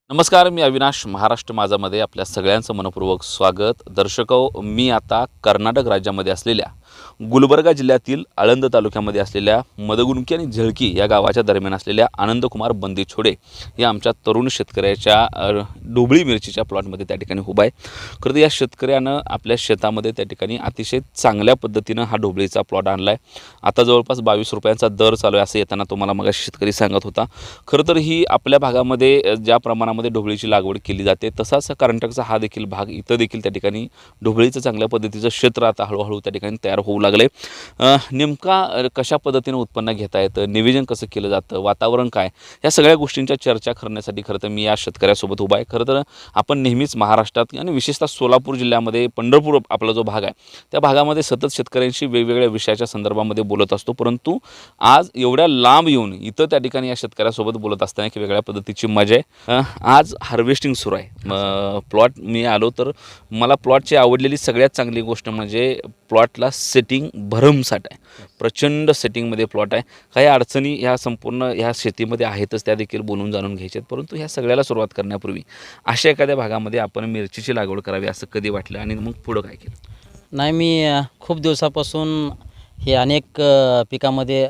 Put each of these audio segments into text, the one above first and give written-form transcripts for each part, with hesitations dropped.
नमस्कार, मी अविनाश. महाराष्ट्र माझामध्ये आपल्या सगळ्यांचं मनपूर्वक स्वागत. दर्शको, मी आता कर्नाटक राज्यामध्ये असलेल्या गुलबर्गा जिल्ह्यातील आळंद तालुक्यामध्ये असलेल्या मदगुणकी आणि झळकी या गावाच्या दरम्यान असलेल्या आनंदकुमार बंदीछोडे या आमच्या तरुण शेतकऱ्याच्या ढोबळी मिरचीच्या प्लॉटमध्ये त्या ठिकाणी उभा आहे. खरं तर या शेतकऱ्यानं आपल्या शेतामध्ये त्या ठिकाणी अतिशय चांगल्या पद्धतीनं हा ढोबळीचा प्लॉट आणला आहे. आता जवळपास 22 रुपयांचा दर चालू आहे असं येताना तुम्हाला मगाशी शेतकरी सांगत होता. खरं तर ही आपल्या भागामध्ये ज्या प्रमाणामध्ये ढोबळीची लागवड केली जाते तसाच कर्नाटकचा हा देखील भाग, इथं देखील त्या ठिकाणी ढोबळीचं चांगल्या पद्धतीचं क्षेत्र आता हळूहळू त्या ठिकाणी तयार होऊ लागले. नेमका कशा पद्धतीने उत्पन्न घेता येतं, नियोजन कसं केलं जातं, वातावरण काय, या सगळ्या गोष्टींच्या चर्चा करण्यासाठी खरं तर मी या शेतकऱ्यासोबत उभा आहे. खरं तर आपण नेहमीच महाराष्ट्रात आणि विशेषतः सोलापूर जिल्ह्यामध्ये पंढरपूर आपला जो भाग आहे त्या भागामध्ये सतत शेतकऱ्यांशी वेगवेगळ्या विषयाच्या संदर्भामध्ये बोलत असतो. परंतु आज एवढ्या लांब येऊन इथं त्या ठिकाणी या शेतकऱ्यासोबत बोलत असताना की वेगळ्या पद्धतीची मजा आहे. आज हार्वेस्टिंग सुरू आहे. प्लॉट मी आलो तर मला प्लॉटची आवडलेली सगळ्यात चांगली गोष्ट म्हणजे प्लॉटला सेटिंग भरमसाठ आहे. प्रचंड सेटिंगमध्ये प्लॉट आहे. काही अडचणी ह्या संपूर्ण ह्या शेतीमध्ये आहेतच, त्या देखील बोलून जाणून घ्यायच्या आहेत. परंतु ह्या सगळ्याला सुरुवात करण्यापूर्वी अशा एखाद्या भागामध्ये आपण मिरचीची लागवड करावी असं कधी वाटलं आणि मग पुढं काय केलं? नाही, मी खूप दिवसापासून हे अनेक पिकामध्ये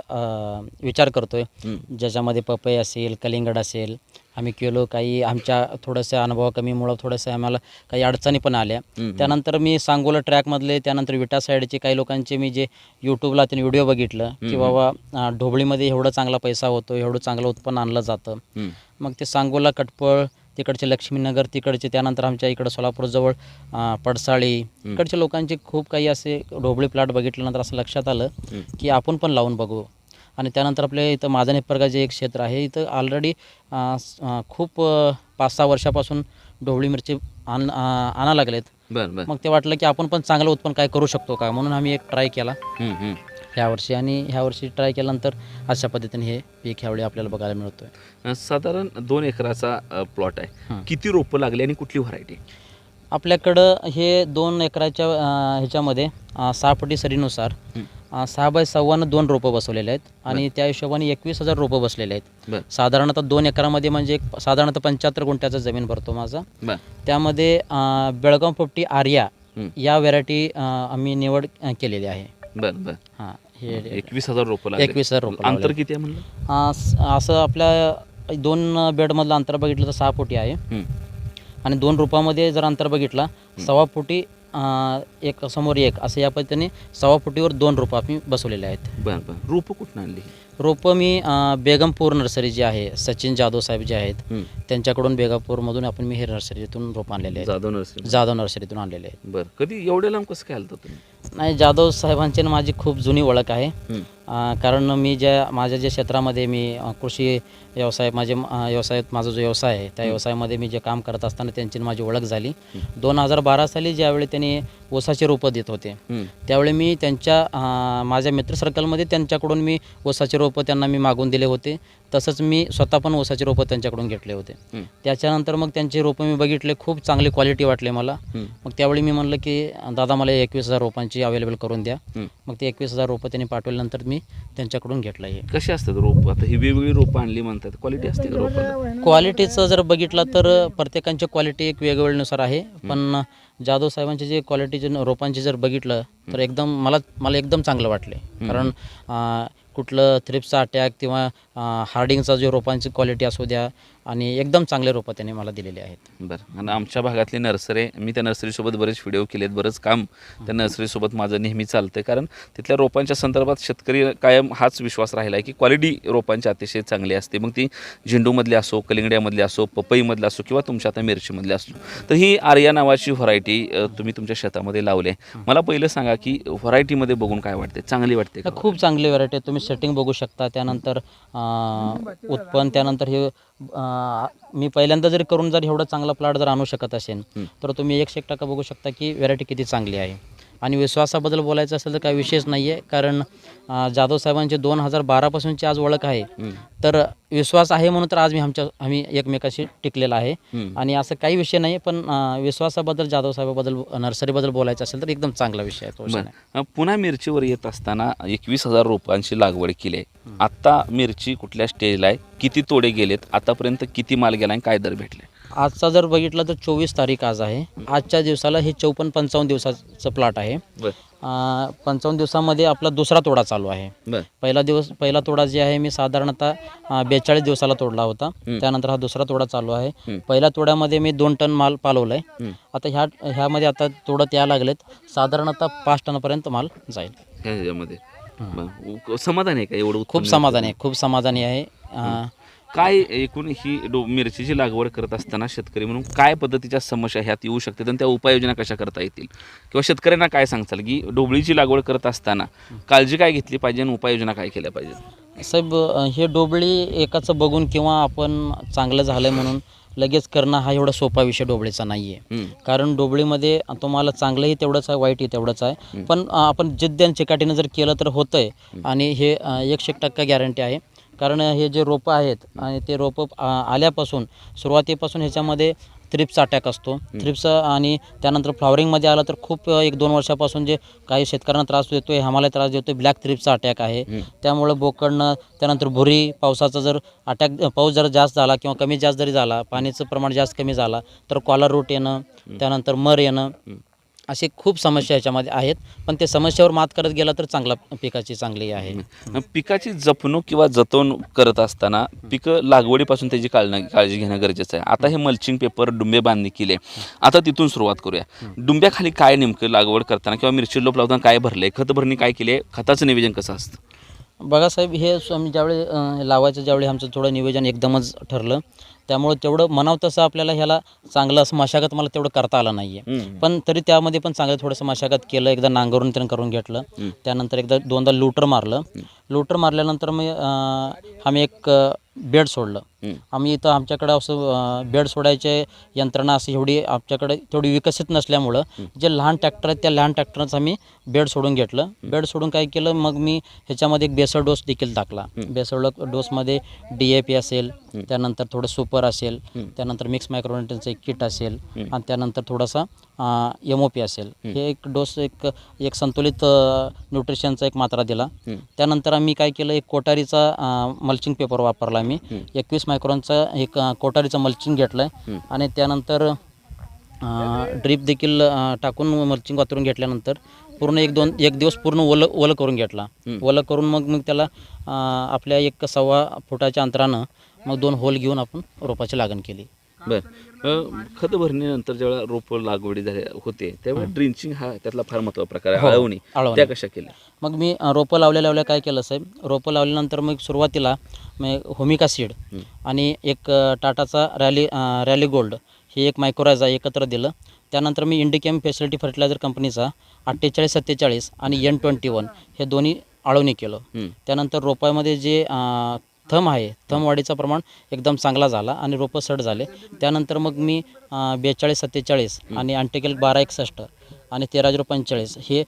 विचार करतो आहे. ज्याच्यामध्ये पपई असेल, कलिंगड असेल, आम्ही केलो. काही आमच्या थोडंसं अनुभव कमीमुळं थोडंसं आम्हाला काही अडचणी पण आल्या. त्यानंतर मी सांगोला ट्रॅकमधले, त्यानंतर विटा साईडचे काही लोकांचे मी जे यूट्यूबला त्यांनी व्हिडिओ बघितलं की बाबा ढोबळीमध्ये एवढा चांगला पैसा होतो, एवढं चांगलं उत्पन्न आणलं जातं. मग ते सांगोला, कटपळ, तिकडचे लक्ष्मीनगर, तिकडचे, त्यानंतर आमच्या इकडं सोलापूरजवळ पडसाळी, इकडच्या लोकांचे खूप काही असे ढोबळी प्लॉट बघितल्यानंतर असं लक्षात आलं की आपण पण लावून बघू. आणि त्यानंतर आपल्या इथं माझा निप्परगा जे एक क्षेत्र आहे, इथं ऑलरेडी खूप 5-6 वर्षापासून ढोबळी मिरची आणा लागलेत. मग ते वाटलं की आपण पण चांगलं उत्पन्न काय करू शकतो का, म्हणून आम्ही एक ट्राय केला ह्यावर्षी. आणि ह्यावर्षी ट्राय केल्यानंतर अशा पद्धतीने हे पीक ह्यावेळी आपल्याला बघायला मिळतोय. साधारण 2 एकराचा प्लॉट आहे. किती रोपं लागली आणि कुठली व्हरायटी? आपल्याकडं हे 2 एकराच्या ह्याच्यामध्ये 6 फुटी सरीनुसार 6x6 2 रोपं बसवलेले आहेत आणि त्या हिशोबाने 21,000 रोपं बसलेले आहेत. साधारणतः 2 एकरामध्ये म्हणजे साधारणतः 75 गुंठ्याचा जमीन भरतो माझा. त्यामध्ये बेळगाव पोपटी आर्या या व्हरायटी आम्ही निवड केलेली आहे. हां, हे 21,000 रोपं लागले. 21,000 रोपं. अंतर किती आहे म्हणलं? असं आपल्या 2 बेडमधलं अंतर बघितलं तर 6 फुटी आहे. आणि 2 रोपामध्ये जर अंतर बघितला 1.25 फुटी एक समोर एक असं या पद्धतीने 1.25 फुटीवर 2 रोपं आम्ही बसवलेले आहेत. रोपं कुठून आणली? रोपं मी बेगमपूर नर्सरी जी आहे, सचिन जाधव साहेब जे आहेत त्यांच्याकडून बेगमपूरमधून आपण मी हे नर्सरीतून रोप आणलेले आहेत. जाधव नर्सरीतून आणलेले आहेत. बरं, कधी एवढ्या लांब कसं काय आलं तुम्ही? नाही, जाधव साहेबांची माझी खूप जुनी ओळख आहे. कारण मी माझ्या ज्या क्षेत्रामध्ये मी कृषी व्यवसाय, माझा जो व्यवसाय आहे त्या व्यवसायामध्ये मी जे काम करत असताना त्यांची माझी ओळख झाली. 2012 साली ज्यावेळी त्यांनी ऊसाची रोपं देत होते त्यावेळी मी त्यांच्या माझ्या मित्र सर्कलमध्ये त्यांच्याकडून मी ऊसाची रोपं त्यांना मी मागून दिले होते. तसंच मी स्वतः पण ऊसाची रोपं त्यांच्याकडून घेतले होते. त्याच्यानंतर मग त्यांची रोपं मी बघितले, खूप चांगली क्वालिटी वाटले मला. मग त्यावेळी मी म्हणलं की दादा मला 21,000 रोपांची अवेलेबल करून द्या. मग ते 21,000 रोपं त्यांनी पाठवल्यानंतर मी त्यांच्याकडून घेतलं. हे कशी असतात रोपं? आता ही वेगवेगळी रोपं आणली म्हणतात, क्वालिटी असते का रोपाला? क्वालिटीचं जर बघितलं तर प्रत्येकांची क्वालिटी एक वेगवेगळ्यानुसार आहे. पण जाधव साहेबांची जे क्वालिटीचे रोपांची जर बघितलं तर एकदम मला एकदम चांगलं वाटले. कारण कुठलं थ्रिप्सचा अटॅक किंवा हार्डिंगचा जो रोपांची क्वालिटी असू द्या, आणि एकदम चांगले रोपं त्यांनी मला दिलेले आहेत. बरं, आणि आमच्या भागातली नर्सरी, मी त्या नर्सरीसोबत बरेच व्हिडिओ केलेत, बरंच काम त्या नर्सरीसोबत माझं नेहमी चालतं. कारण तिथल्या रोपांच्या संदर्भात शेतकरी कायम हाच विश्वास राहिला आहे की क्वालिटी रोपांची अतिशय चांगली असते. मग ती झेंडूमधली असो, कलिंगड्यामधली असो, पपईमधली असो किंवा तुमच्या आता मिरचीमधली असो. तर ही आर्या नावाची व्हरायटी तुम्ही तुमच्या शेतामध्ये लावली आहे. मला पहिलं सांगा की व्हरायटीमध्ये बघून काय वाटते, चांगली वाटते का? खूप चांगली व्हरायटी आहे. तुम्ही सेटिंग बघू शकता, त्यानंतर उत्पन्न, त्यानंतर हे मी पहिल्यांदा जरी करून जर एवढा चांगला प्लॉट जर आणू शकत असेल तर तुम्ही 100% बघू शकता की व्हरायटी किती चांगली आहे. आणि विश्वासाबद्दल बोलायचं असेल तर काही विशेष नाही आहे. कारण जाधव साहेबांची 2012 आज ओळख आहे. तर विश्वास आहे म्हणून तर आज आम्ही एकमेकाशी टिकलेला आहे. आणि असं काही विषय नाही. पण विश्वासाबद्दल, जाधव साहेबाबद्दल, नर्सरीबद्दल बोलायचं असेल तर एकदम चांगला विषय आहे. पुन्हा मिरचीवर येत असताना 21,000 रोपांची लागवड केली आहे. आत्ता मिरची कुठल्या स्टेजला आहे, किती तोडे गेलेत, आतापर्यंत किती माल गेला आणि काय दर भेटले? आजचा जर बघितलं तर 24 तारीख आज आहे. आजच्या दिवसाला हे 54-55 दिवसाचं प्लॉट आहे. बर 55 दिवसामध्ये आपला दुसरा तोडा चालू आहे. बर पहिला तोडा जे आहे मी साधारणतः 42 दिवसाला तोडला होता. त्यानंतर हा दुसरा तोडा चालू आहे. पहिल्या तोड्यामध्ये मी 2 टन माल पालवला आहे. आता ह्यामध्ये आता तोडत यायला लागलेत, साधारणतः 5 टनापर्यंत माल जाईल. ह्याच्यामध्ये समाधान आहे का एवढं खूप उत्पन्न? समाधानी आहे, खूप समाधानी आहे. काय एकूण ही मिरचीची लागवड करत असताना शेतकरी म्हणून काय पद्धतीच्या समस्या ह्यात येऊ शकतात आणि त्या उपाययोजना कशा करता येतील, किंवा शेतकऱ्यांना काय सांगताल की ढोबळीची लागवड करत असताना काळजी काय घेतली पाहिजे आणि उपाययोजना काय केल्या पाहिजे? साहेब, हे डोबळी एकाचं बघून किंवा आपण चांगलं झालं म्हणून लगेच करणं हा एवढा सोपा विषय डोबळीचा नाही आहे. कारण डोबळीमध्ये तुम्हाला चांगलंही तेवढंच आहे, वाईटही तेवढंच आहे. पण आपण जिद्द आणि चिकाटीनं जर केलं तर होतं आहे. आणि हे 100% गॅरंटी आहे. कारण हे जे रोपं आहेत आणि ते रोपं आल्यापासून सुरुवातीपासून ह्याच्यामध्ये थ्रिप्स अटॅक असतो. थ्रिप्स आणि त्यानंतर फ्लॉवरिंगमध्ये आलं तर खूप 1-2 वर्षापासून जे काही शेतकऱ्यांना त्रास देतो आहे, आम्हाला त्रास देतो आहे, ब्लॅक थ्रिप्सचा अटॅक आहे. त्यामुळं बोकडनं, त्यानंतर भुरी, पावसाचा जर पाऊस जर जास्त झाला किंवा कमी जास्त जरी झाला, पाण्याचं प्रमाण जास्त कमी झाला तर कॉलर रूट येणं, त्यानंतर मर येणं, असे खूप समस्या याच्यामध्ये आहेत. पण ते समस्यावर मात करत गेला तर पिकाची चांगली आहे. पिकाची जपणूक किंवा जतन करत असताना पिकं लागवडीपासून त्याची काळजी घेणं गरजेचं आहे. आता हे मल्चिंग पेपर डुंबे बांधणी केले, आता तिथून सुरुवात करूया. डुंब्याखाली काय नेमकं लागवड करताना किंवा मिरची लोप लावताना काय भरले, खत भरणी काय केली आहे, खताचं नियोजन कसं असतं? बघा साहेब, हे आम्ही ज्यावेळी लावायचं ज्यावेळी आमचं थोडं नियोजन एकदमच ठरलं, त्यामुळे तेवढं म्हणावं तसं आपल्याला ह्याला चांगलं असं मशागत मला तेवढं करता आलं नाही आहे. पण तरी त्यामध्ये पण चांगलं थोडंसं मशागत केलं. एकदा नांगरून त्यानं करून घेतलं, त्यानंतर एकदा 2दा लूटर मारलं. लूटर मारल्यानंतर मग आम्ही एक बेड सोडलं. आम्ही इथं आमच्याकडं असं बेड सोडायचे यंत्रणा अशी एवढी आमच्याकडे तेवढी विकसित नसल्यामुळं जे लहान ट्रॅक्टर आहेत त्या लहान ट्रॅक्टरच आम्ही बेड सोडून घेतलं. बेड सोडून काय केलं, मग मी ह्याच्यामध्ये एक बेसळ डोस देखील टाकला. बेसळ डोसमध्ये DAP असेल, त्यानंतर थोडं सुपर असेल, त्यानंतर मिक्स मायक्रोन्यूट्रियनचं एक किट असेल आणि त्यानंतर थोडासा MOP असेल. हे एक डोस एक संतुलित न्यूट्रिशनचा एक मात्रा दिला. त्यानंतर आम्ही काय केलं, एक कोटारीचा मल्चिंग पेपर वापरला. आम्ही 21 मायक्रॉनचा एक कोटारीचं मल्चिंग घेतलं आहे आणि त्यानंतर ड्रीप देखील टाकून मल्चिंग वापरून घेतल्यानंतर पूर्ण एक दिवस पूर्ण ओलं करून घेतला. ओलं करून मग त्याला आपल्या 1.25 फुटाच्या अंतरानं मग 2 होल घेऊन आपण रोपाची लागण केली. बरं, खत भरणीनंतर जेव्हा रोप लागवडी होते त्यावेळी ड्रिंचिंग हा त्यातला फार महत्त्वाचा प्रकार आहे. आळवणी त्या कशा केल्या? मग मी रोपं लावल्या काय केलं साहेब, रोपं लावल्यानंतर मग सुरुवातीला होमिका सीड आणि एक टाटाचा रॅली गोल्ड हे एक मायक्रोरायझा एकत्र दिलं. त्यानंतर मी इंडिकेम फॅसिलिटी फर्टिलायझर कंपनीचा 48-47 आणि N21 हे दोन्ही आळवणी केलं. त्यानंतर रोपामध्ये जे थम आहे, थम वाढीचं प्रमाण एकदम चांगला झाला आणि रोपं सड झाले. त्यानंतर मग मी 42-47 आणि अँटिकेल 1261 आणि 13-045 हे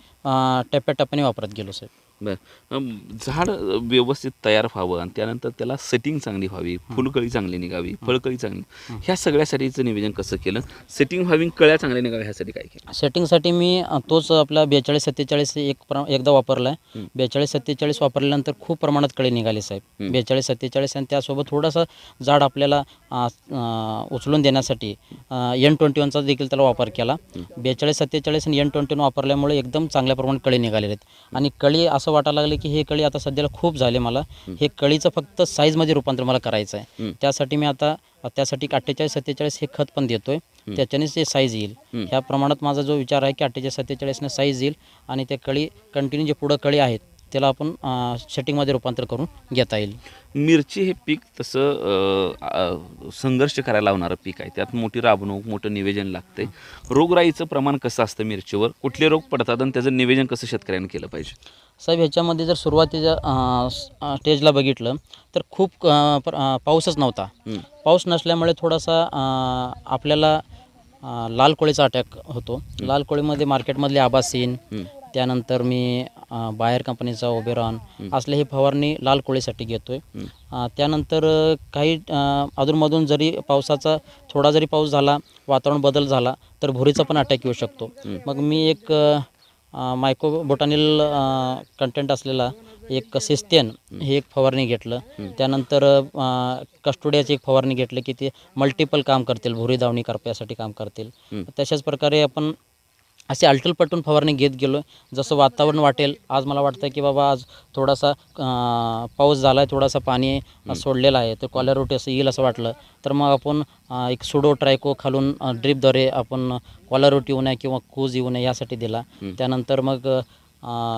टप्प्याटप्प्याने वापरत गेलो साहेब. बरं, झाड व्यवस्थित तयार व्हावं आणि त्यानंतर त्याला सेटिंग चांगली व्हावी, फुलकळी चांगली निघावी, फळकळी चांगली, ह्या सगळ्यासाठीचं नियोजन कसं केलं? सेटिंग व्हावी, कळ्या चांगल्या निघाव्या ह्यासाठी काय केलं? सेटिंगसाठी मी तोच आपला 42-47 एकदा वापरला आहे. 42-47 वापरल्यानंतर खूप प्रमाणात कळी निघाले साहेब. 42-47 आणि त्यासोबत थोडासा झाड आपल्याला उचलून देण्यासाठी N21चा देखील त्याला वापर केला. 42-47 आणि N21 वापरल्यामुळे एकदम चांगल्या प्रमाणात कळी निघालेले आहेत. आणि कळी असं वाटायला लागले की हे कळी आता सध्याला खूप झाले. मला हे कळीचं फक्त साईजमध्ये रूपांतर मला करायचं आहे. त्यासाठी मी आता 48-47 हे खत पण देतोय, त्याच्यानेच ते साईज येईल. ह्या प्रमाणात माझा जो विचार आहे की 48-47ने साईज येईल आणि त्या कळी कंटिन्यू जे पुढं कळी आहेत त्याला आपण सेटिंगमध्ये रूपांतर करून घेता येईल. मिरची हे पीक तसं संघर्ष करायला लावणारं पीक आहे. त्यात मोठी राबणूक, मोठं नियोजन लागते. रोगराईचं प्रमाण कसं असतं मिरचीवर, कुठले रोग पडतात आणि त्याचं नियोजन कसं शेतकऱ्यांनी केलं पाहिजे? साहेब, ह्याच्यामध्ये जर सुरुवातीच्या स्टेजला बघितलं तर खूप पाऊसच नव्हता. पाऊस नसल्यामुळे थोडासा आपल्याला लाल कोळीचा अटॅक होतो. लाल कोळीमध्ये मार्केटमधले आबासीन, त्यानंतर मी बायर कंपनीचा ओबेरॉन असले हे फवारणी लाल कोळीसाठी घेतो आहे. त्यानंतर काही अधूनमधून जरी थोडा जरी पाऊस झाला, वातावरण बदल झाला तर भुरीचा पण अटॅक येऊ शकतो. मग मी एक मायक्रोबोटानिल कंटेंट असलेला एक सिस्टेन हे एक फवारणी घेतलं. त्यानंतर कस्टोडियाची एक फवारणी घेतली की ते मल्टिपल काम करतील, भुरी दावणी करप्यासाठी काम करतील. तशाच प्रकारे आपण असे आलटून फवारणी घेत गेलो. जसं वातावरण वाटेल, आज मला वाटतं की बाबा आज थोडासा पाऊस झाला आहे, थोडासा पाणी सोडलेलं आहे, तर कॉलर असं येईल असं वाटलं तर मग आपण एक सुडो ट्रायको खालून ड्रीपद्वारे आपण कॉलर येऊ नये किंवा कूज येऊ नये यासाठी दिला. त्यानंतर मग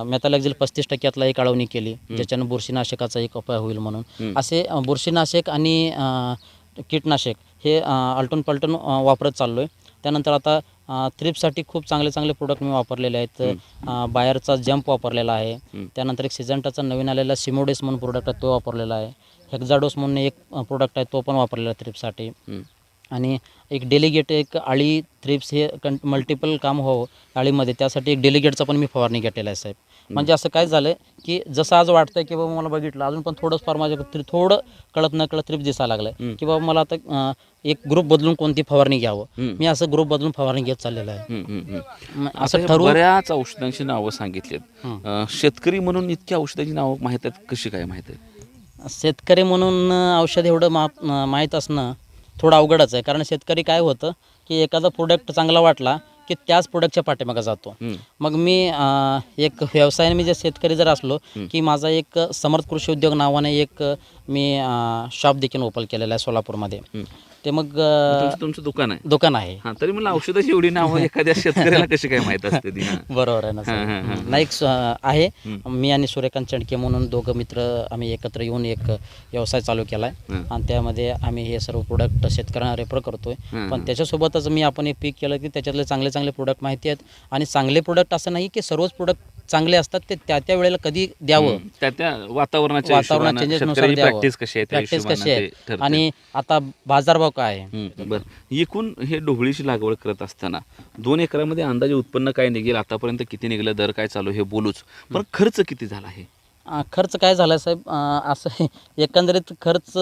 मेथालॅक्झिल 35% एक आळवणी केली, ज्याच्यानं बुरशीनाशकाचा एक उपाय होईल म्हणून. असे बुरशीनाशक आणि कीटनाशक हे आलटून पलटून वापरत चाललो आहे. त्यानंतर आता थ्रिप्ससाठी खूप चांगले प्रोडक्ट मी वापरलेले आहेत. बायरचा जंप वापरलेला आहे. त्यानंतर एक सिजंटाचा नवीन आलेला सिमोडेस म्हणून प्रोडक्ट आहे तो वापरलेला आहे. हेक्झाडोस म्हणून एक प्रोडक्ट आहे तो पण वापरलेला आहे थ्रिप्ससाठी. आणि एक डेलिगेट एक आळी थ्रिप्स हे मल्टिपल काम व्हावं आळीमध्ये, त्यासाठी एक डेलिगेटचा पण मी फवारणी घेतलेला आहे साहेब. म्हणजे असं काय झालं की जसं आज वाटतंय की बाबा मला बघितलं अजून पण थोडंच फार माझ्या थोडं कळत न कळत थ्रिप्स दिसायला लागलं की बाबा मला आता एक ग्रुप बदलून कोणती फवारणी घ्यावं. मी असं ग्रुप बदलून फवारणी घेत चाललेलं आहे. असं ठरवून बऱ्याच औषधांची नावं सांगितलीत. शेतकरी म्हणून इतकी औषधांची नावं माहीत आहेत, कशी काय माहीत आहे? शेतकरी म्हणून औषध एवढं माहीत असणं थोडं अवघडच आहे. कारण शेतकरी काय होतं की एखादा प्रोडक्ट चांगला वाटला की त्याच प्रोडक्टच्या पाठीमागे जातो. मग मी एक व्यवसायाने मी जर शेतकरी जर असलो की माझा एक समर्थ कृषी उद्योग नावाने एक मी शॉप देखील ओपन केलेला आहे सोलापूरमध्ये. ते मग तुमचं दुकान आहे. हां, तरी मला औषधाची एवढी नावं एखाद्या शेतकऱ्याला कशी काय माहीत असते ती? बरोबर आहे ना सर. नाही आहे. मी आणि सूर्यकांत चंडके म्हणून दोघं मित्र आम्ही एकत्र येऊन एक व्यवसाय चालू केला आहे आणि त्यामध्ये आम्ही हे सर्व प्रोडक्ट शेतकऱ्यांना रेफर करतोय. पण त्याच्यासोबतच मी आपण एक पीक केलं की त्याच्यातले चांगले प्रोडक्ट माहिती आहेत. आणि चांगले प्रोडक्ट असं नाही की सर्वच प्रोडक्ट चांगले असतात, ते त्या वेळेला कधी द्यावं, त्या वातावरणाच्या चेंजेसनुसार द्यावं. प्रॅक्टिस कशी आहे आणि आता बाजारभाव काय आहे. बरं, एकूण हे ढोबळीची लागवड करत असताना 2 एकरामध्ये अंदाजे उत्पन्न काय निघेल, आतापर्यंत किती निघलं, दर काय चालू हे बोलूच, पण खर्च किती झाला आहे? खर्च काय झाला साहेब, असं एकंदरीत खर्च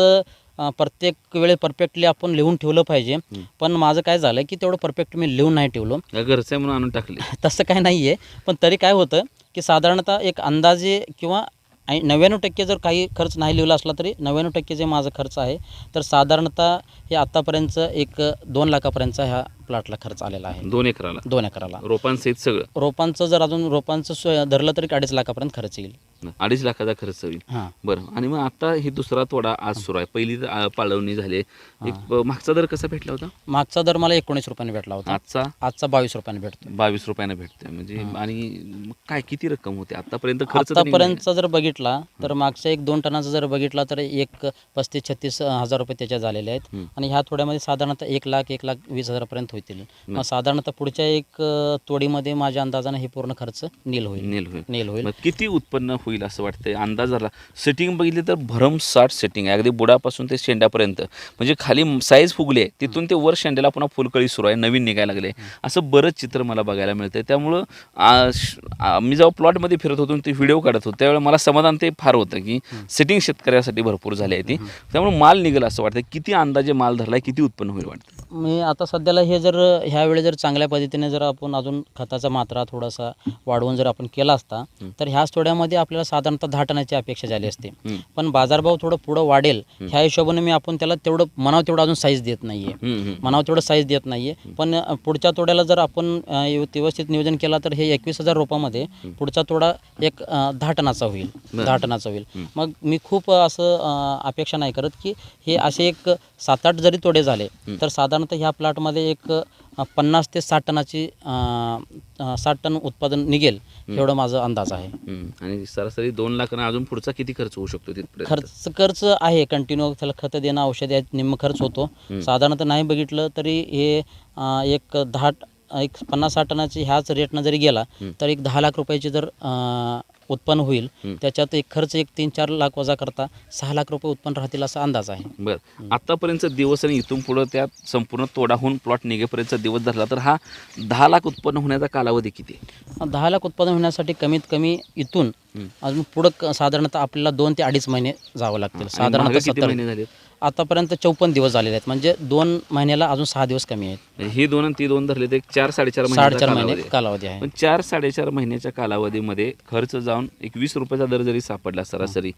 प्रत्येक वेळे परफेक्टली आपण लिहून ठेवलं पाहिजे. पण माझं काय झालं की तेवढं परफेक्ट मी लिहून नाही ठेवलं. घरचं आहे म्हणून आणून टाकले तसं काय नाही आहे. पण तरी काय होतं की साधारणतः एक अंदाजे किंवा 99% जर काही खर्च नाही लिहिला असला तरी 99% जे माझा खर्च आहे तर साधारणतः हे आत्तापर्यंत एक 2 लाखापर्यंतचा ह्या प्लॉटला खर्च आलेला आहे. 2 एकराला? 2 एकराला रोपांसहित सगळं? रोपांचं जर अजून रोपांचं धरलं तरी 2.5 लाखापर्यंत खर्च येईल. 2.5 लाखाचा खर्च होईल. बरं, आणि मग आता ही दुसरा तोडा आज सुरू आहे, पहिली पाळवणी झाली, एक मागचा दर कसा भेटला होता? मागचा दर मला 19 रुपयाने भेटला होता. आजचा 22 रुपयाने भेटतो. 22 रुपयाने भेटतोय म्हणजे. आणि काय किती रक्कम होते आतापर्यंत खर्च? आतापर्यंतचा जर बघितला तर मागच्या 1-2 टनाचा जर बघितला तर एक 35-36 हजार रुपये त्याच्या झालेले आहेत. आणि ह्या थोड्यामध्ये साधारणतः 1,20,000 पर्यंत होतील. मग साधारणतः पुढच्या एक तोडीमध्ये माझ्या अंदाजाने हे पूर्ण खर्च नील होईल. किती उत्पन्न होईल असं वाटतंय अंदाजाला? सेटिंग बघितली तर भरमसाठ सेटिंग आहे, अगदी बुडापासून ते शेंड्यापर्यंत. म्हणजे खाली साईज फुगली आहे, तिथून ते वर शेंड्याला पुन्हा फुलकळी सुरू आहे, नवीन निघायला लागले, असं बरंच चित्र मला बघायला मिळतंय. त्यामुळं मी जेव्हा प्लॉटमध्ये फिरत होतो ते व्हिडिओ काढत होतो त्यावेळेला मला समाधान ते फार होतं की सेटिंग शेतकऱ्यासाठी भरपूर झाली आहे ती. त्यामुळे माल निघेल असं वाटतं. किती अंदाजे माल धरलाय, किती उत्पन्न होईल वाटतं? मी आता सध्याला हे जर ह्यावेळी जर चांगल्या पद्धतीने जर आपण अजून खताचा मात्रा थोडासा वाढवून जर आपण केला असता तर ह्याच तोड्यामध्ये आपल्याला साधारणतः 10 टनाची अपेक्षा झाली असते. पण बाजारभाव थोडं पुढं वाढेल ह्या हिशोबाने मी आपण त्याला तेवढं म्हणावं तेवढं अजून साईज देत नाहीये. पण पुढच्या तोड्याला जर आपण व्यवस्थित नियोजन केला तर हे 21,000 रोपामध्ये पुढचा तोडा एक 10 टनाचा होईल. मग मी खूप असं अपेक्षा नाही करत की हे असे एक 7-8 जरी तोडे झाले तर साधारणतः ह्या प्लॉटमध्ये एक 50 ते 60 टनाची 60 टन उत्पादन निघेल एवढं माझा अंदाज आहे. आणि सरासरी 2 लाखांना अजून पुढचा किती खर्च होऊ शकतो तिथपर्यंत? खर्च आहे कंटिन्यू, त्याला खतं देणं, औषध निम्म खर्च होतो. साधारणतः नाही बघितलं तरी हे एक 50-60 टनाची ह्याच रेटनं जरी गेला तर एक 10 लाख रुपयाची जर उत्पन्न होईल. त्याच्यात एक खर्च एक 3-4 लाख वजा करता 6 लाख रुपये उत्पन्न राहतील असा अंदाज आहे. बरं, आतापर्यंतचा दिवस आणि इथून पुढं त्या संपूर्ण तोडाहून प्लॉट निघेपर्यंतचा दिवस धरला तर हा 10 लाख उत्पन्न होण्याचा कालावधी किती? 10 लाख उत्पन्न होण्यासाठी कमीत कमी इथून अजून पुढं साधारणतः आपल्याला 2 ते 2.5 महिने जावं लागतील. साधारणतः 70 महिने झाले. आतापर्यंत 54 दिवस झालेले आहेत, म्हणजे 2 महिन्याला अजून 6 दिवस कमी आहेत. हे 2 आणि ती 2 धरले तर एक 4-4.5 4.5 महिने महिने कालावधी आहे. पण 4-4.5 महिन्याच्या कालावधीमध्ये खर्च जाऊन एक 20 रुपयाचा दर जरी सापडला सरासरी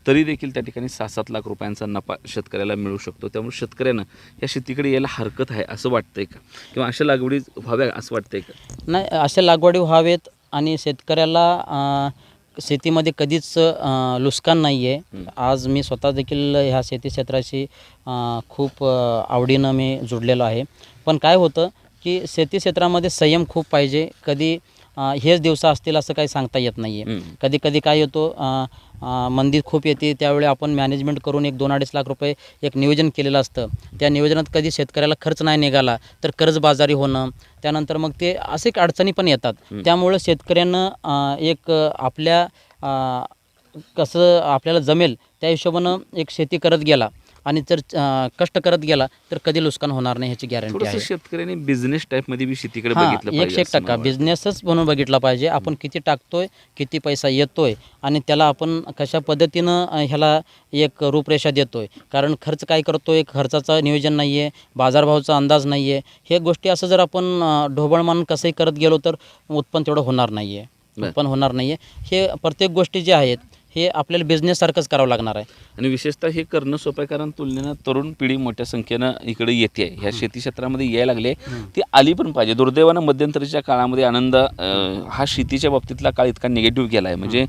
तरी देखील त्या ठिकाणी 6-7 लाख रुपयांचा नफा शेतकऱ्याला मिळू शकतो. त्यामुळे शेतकऱ्यानं या शेतीकडे यायला हरकत आहे असं वाटतंय का, किंवा अशा लागवडी व्हाव्या असं वाटतंय का? नाही, अशा लागवडी व्हावेत आणि शेतकऱ्याला शेतीमध्ये कधीच नुकसान नाही आहे. आज मी स्वतः देखील ह्या शेती क्षेत्राशी खूप आवडीनं मी जुडलेलो आहे. पण काय होतं की शेती क्षेत्रामध्ये संयम खूप पाहिजे. कधी हेच दिवस असतील असं काही सांगता येत नाही आहे. कधी कधी काय येतो, मंदी खूप येते, त्यावेळी आपण मॅनेजमेंट करून एक 2-2.5 लाख रुपये एक नियोजन केलेलं असतं. त्या नियोजनात कधी शेतकऱ्याला खर्च नाही निघाला तर कर्जबाजारी होणं, त्यानंतर मग ते असे अडचणी पण येतात. त्यामुळं शेतकऱ्यानं एक आपल्या कसं आपल्याला जमेल त्या हिशोबानं एक शेती करत गेला आणि जर कष्ट करत गेला तर कधी नुकसान होणार नाही ह्याची गॅरंटी थोडंसं आहे. शेतकऱ्यांनी बिझनेस टाईपमध्ये बी शेतीकडे हां, बघितलं पाहिजे 100% बिझनेसच म्हणून बघितला पाहिजे. आपण किती टाकतोय, किती पैसा येतोय आणि त्याला आपण कशा पद्धतीनं ह्याला एक रूपरेषा देतोय. कारण खर्च काय करतोय, खर्चाचं नियोजन नाही आहे, बाजारभावाचा अंदाज नाही आहे. हे गोष्टी असं जर आपण ढोबळ मानून कसंही करत गेलो तर उत्पन्न तेवढं होणार नाही आहे. उत्पन्न होणार नाही आहे. हे प्रत्येक गोष्टी ज्या आहेत हे आपल्याला बिझनेससारखंच करावं लागणार आहे. आणि विशेषतः हे करणं सोपं आहे, कारण तुलनेनं तरुण पिढी मोठ्या संख्येनं इकडे येते आहे. ह्या शेती क्षेत्रामध्ये यायला लागले, ती आली पण पाहिजे. दुर्दैवानं मध्यंतरीच्या काळामध्ये आनंद हा शेतीच्या बाबतीतला काळ इतका निगेटिव्ह गेला आहे. म्हणजे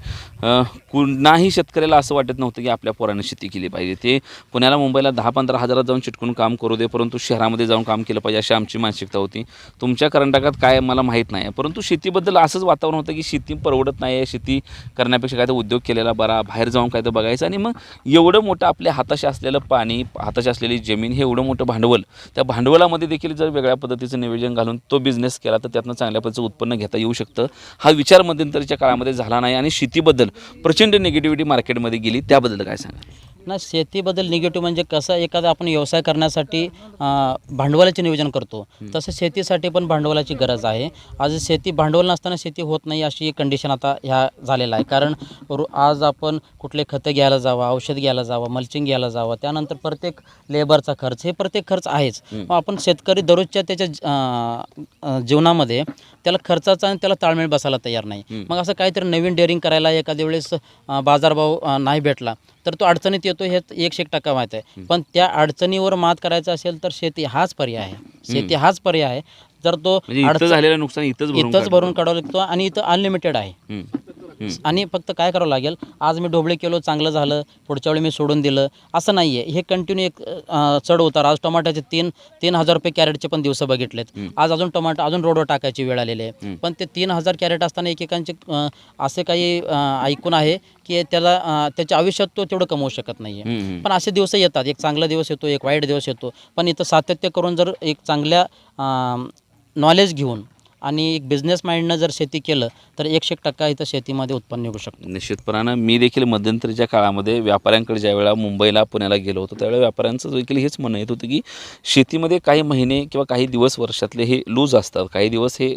कुणाही शेतकऱ्याला असं वाटत नव्हतं की आपल्या पोरानं शेती केली पाहिजे. ते पुण्याला मुंबईला 10-15 हजारात जाऊन चिटकून काम करू दे, परंतु शहरामध्ये जाऊन काम केलं पाहिजे अशी आमची मानसिकता होती. तुमच्या कर्नाटकात काय मला माहीत नाही, परंतु शेतीबद्दल असंच वातावरण होतं की शेती परवडत नाही आहे, शेती करण्यापेक्षा काय तर उद्योग केलेला बरा, बाहेर जाऊन काय तर बघायचं. आणि मग एवढं मोठं आपल्या हाताशी असलेलं पाणी, हाताशी असलेली जमीन, हे एवढं मोठं भांडवल, त्या भांडवलामध्ये देखील जर वेगळ्या पद्धतीचं नियोजन घालून तो बिझनेस केला तर त्यातनं चांगल्या पद्धतीचं उत्पन्न घेता येऊ शकतं. हा विचार मध्यंतरीच्या काळामध्ये झाला नाही आणि शेतीबद्दल प्रचंड निगेटिव्हिटी मार्केटमध्ये गेली. त्याबद्दल काय सांगा? ना, शेतीबद्दल निगेटिव्ह म्हणजे कसं, एखादा आपण व्यवसाय करण्यासाठी भांडवलाचे नियोजन करतो, तसं शेतीसाठी पण भांडवलाची गरज आहे. आज शेती भांडवल नसताना शेती होत नाही अशी कंडिशन आता ह्या झालेला आहे. कारण आज आपण कुठले खतं घ्यायला जावं, औषध घ्यायला जावं, मल्चिंग घ्यायला जावं, त्यानंतर प्रत्येक लेबरचा खर्च, हे प्रत्येक खर्च आहेच. आपण शेतकरी दररोजच्या त्याच्या जीवनामध्ये त्याला खर्चाचा आणि त्याला ताळमेळ बसायला तयार नाही. मग असं काहीतरी नवीन डेअरिंग करायला एखाद्या वेळेस बाजारभाव नाही भेटला तर तो अडचणीत येतो, हे 100% माहीत आहे. पण त्या अडचणीवर मात करायचं असेल तर शेती हाच पर्याय आहे. शेती हाच पर्याय आहे. जर तो इथं झालेलं नुकसान इथंच भरून काढावं लागतो आणि इथं अनलिमिटेड आहे. आणि फक्त काय करावं लागेल, आज मी ढोबळे केलो, चांगलं झालं, पुढच्या वेळी मी सोडून दिलं, असं नाही आहे. हे कंटिन्यू एक चढ उतार. आज टमाट्याचे 3,000 रुपये कॅरेटचे पण दिवस बघितलेत. आज अजून टमाटर अजून रोडवर टाकायची वेळ आलेली आहे. पण ते 3,000 कॅरेट असताना एकेकांचे असे काही ऐकून आहे की त्याच्या आयुष्यात तो तेवढं कमवू शकत नाही आहे. पण असे दिवस येतात. एक चांगला दिवस येतो, एक वाईट दिवस येतो. पण इथं सातत्य करून जर एक चांगल्या नॉलेज घेऊन आणि एक बिझनेस माइंडनं जर शेती केलं तर 100% इथं शेतीमध्ये उत्पन्न निघू शकतं. निश्चितपणानं मी देखील मध्यंतरीच्या काळामध्ये व्यापाऱ्यांकडे ज्यावेळेला मुंबईला पुण्याला गेलो होतो त्यावेळेला व्यापाऱ्यांचं देखील हेच म्हणणं येत होतं की शेतीमध्ये काही महिने किंवा काही दिवस वर्षातले हे लूज असतात, काही दिवस हे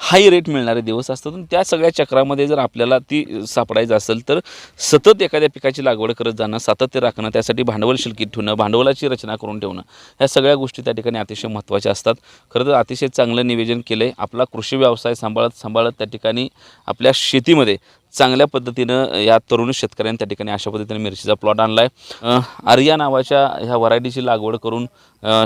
हाय रेट मिळणारे दिवस असतात. आणि त्या सगळ्या चक्रामध्ये जर आपल्याला ती सापडायचं असेल तर सतत एखाद्या पिकाची लागवड करत जाणं, सातत्य राखणं, त्यासाठी भांडवल शिल्लकीत ठेवणं, भांडवलाची रचना करून ठेवणं, ह्या सगळ्या गोष्टी त्या ठिकाणी अतिशय महत्त्वाच्या असतात. खरं तर अतिशय चांगलं नियोजन केलं आहे. आपला कृषी व्यवसाय सांभाळत त्या ठिकाणी आपल्या शेतीमध्ये चांगल्या पद्धतीनं या तरुण शेतकऱ्यांनी त्या ठिकाणी अशा पद्धतीने मिरचीचा प्लॉट आणला आहे. आर्या नावाच्या ह्या व्हरायटीची लागवड करून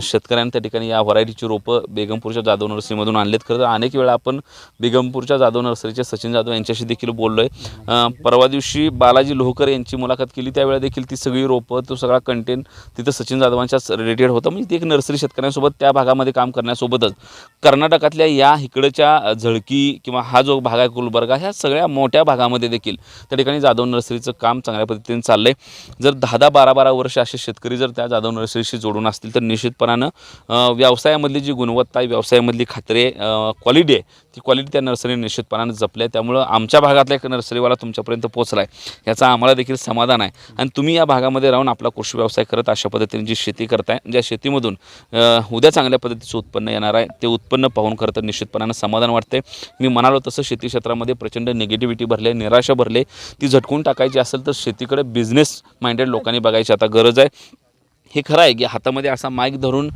शेतकऱ्यांनी त्या ठिकाणी या व्हरायटीची रोपं बेगमपूरच्या जाधव नर्सरीमधून आणलेत. खरं तर अनेक वेळा आपण बेगमपूरच्या जाधव नर्सरीचे सचिन जाधव यांच्याशी देखील बोललो आहे. परवा दिवशी बालाजी लोहकर यांची मुलाखत केली, त्यावेळेला देखील ती सगळी रोपं, तो सगळा कंटेंट तिथं सचिन जाधवांच्याच रिलेटेड होता. म्हणजे ती एक नर्सरी शेतकऱ्यांसोबत त्या भागामध्ये काम करण्यासोबतच कर्नाटकातल्या या इकडच्या झळकी किंवा हा जो भाग आहे गुलबर्गा, ह्या सगळ्या मोठ्या भागामध्ये देखील त्या ठिकाणी जाधव नर्सरीचं काम चांगल्या पद्धतीने चाललं आहे. जर 10-12 वर्ष असे शेतकरी जर त्या जाधव नर्सरीशी जोडून असतील तर निश्चितपणानं व्यवसायामधली जी गुणवत्ता आहे, व्यवसायामधली खात्री क्वालिटी आहे, ती क्वालिटी त्या नर्सरीने निश्चितपणानं जपली आहे. त्यामुळं आमच्या भागातला एक नर्सरीवाला तुमच्यापर्यंत पोहोचला आहे याचा आम्हाला देखील समाधान आहे. आणि तुम्ही या भागामध्ये राहून आपला कृषी व्यवसाय करत अशा पद्धतीने जी शेती करताय, ज्या शेतीमधून उद्या चांगल्या पद्धतीचं उत्पन्न येणार आहे, ते उत्पन्न पाहून खरं तर निश्चितपणानं समाधान वाटते. मी म्हणालो तसं शेती क्षेत्रामध्ये प्रचंड निगेटिव्हिटी भरले, निराशा भरले. ती झटकून टाकायची असेल तर शेतीकडे बिझनेस माइंडेड लोकांनी बघायची आता गरज आहे. हे खरं आहे की हातामध्ये असा माईक धरून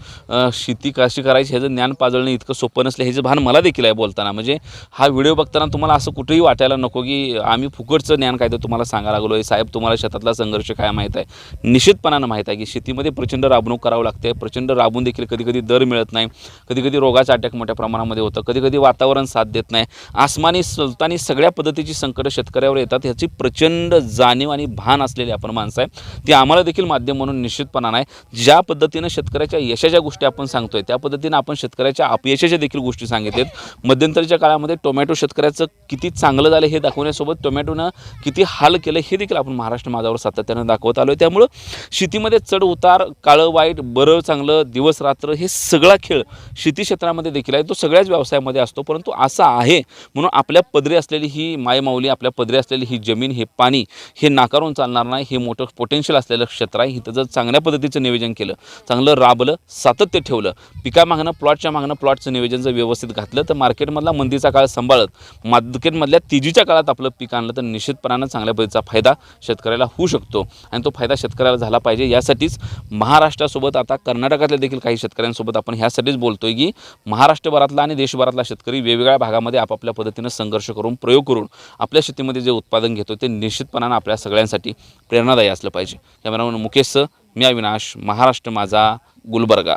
शेती कशी करायची ह्याचं ज्ञान पाजळणं इतकं सोपं नसलं ह्याचं भान मला देखील आहे बोलताना. म्हणजे हा व्हिडिओ बघताना तुम्हाला असं कुठेही वाटायला नको की आम्ही फुकटचं ज्ञान काय तर तुम्हाला सांगायला लागलो आहे. साहेब तुम्हाला शेतातला संघर्ष काय माहीत आहे. निश्चितपणानं माहीत आहे की शेतीमध्ये प्रचंड राबणूक करावं लागते. प्रचंड राबून देखील कधीकधी दर मिळत नाही. कधीकधी रोगाचा अटॅक मोठ्या प्रमाणामध्ये होतं. कधीकधी वातावरण साथ देत नाही. आसमानी सुलतानी सगळ्या पद्धतीची संकटं शेतकऱ्यावर येतात. ह्याची प्रचंड जाणीव आणि भान असलेली आपण माणसं आहे. ती आम्हाला देखील माध्यम म्हणून निश्चितपणानं आहे. ज्या पद्धतीनं शेतकऱ्याच्या यशाच्या गोष्टी आपण सांगतोय त्या पद्धतीनं आपण शेतकऱ्याच्या अपयशाच्या देखील गोष्टी सांगितलेत. मध्यंतरीच्या काळामध्ये टोमॅटो शेतकऱ्याचं किती चांगलं झालं हे दाखवण्यासोबत टोमॅटोनं किती हाल केलं हे देखील आपण महाराष्ट्र माझावर सातत्यानं दाखवत आलो आहे. त्यामुळं शेतीमध्ये चढ उतार, काळं वाईट, बरं चांगलं, दिवस रात्र हे सगळा खेळ शेती क्षेत्रामध्ये देखील आहे. तो सगळ्याच व्यवसायामध्ये असतो. परंतु असा आहे म्हणून आपल्या पदरी असलेली ही मायमाऊली, आपल्या पदरी असलेली ही जमीन, हे पाणी हे नाकारून चालणार नाही. हे मोठं पोटेन्शियल असलेलं क्षेत्र आहे. इथं जर चांगल्या पद्धतीचं नियोजन केलं, चांगलं राबलं, सातत्य ठेवलं, पिकामागणं प्लॉटच्या मागणं प्लॉटचं नियोजन जर व्यवस्थित घातलं तर मार्केटमधला मंदीचा काळ सांभाळत मार्केटमधल्या तेजीच्या काळात आपलं पीक आणलं तर निश्चितपणानं चांगल्या पद्धतीचा फायदा शेतकऱ्याला होऊ शकतो. आणि तो फायदा शेतकऱ्याला झाला पाहिजे. यासाठीच महाराष्ट्रासोबत आता कर्नाटकातल्या देखील काही शेतकऱ्यांसोबत आपण ह्यासाठीच बोलतोय की महाराष्ट्रभरातला आणि देशभरातला शेतकरी वेगवेगळ्या भागामध्ये आपापल्या पद्धतीनं संघर्ष करून, प्रयोग करून आपल्या शेतीमध्ये जे उत्पादन घेतो ते निश्चितपणानं आपल्या सगळ्यांसाठी प्रेरणादायी असलं पाहिजे. कॅमेरामन मुकेशसह मी अविनाश, महाराष्ट्र माझा, गुलबर्गा.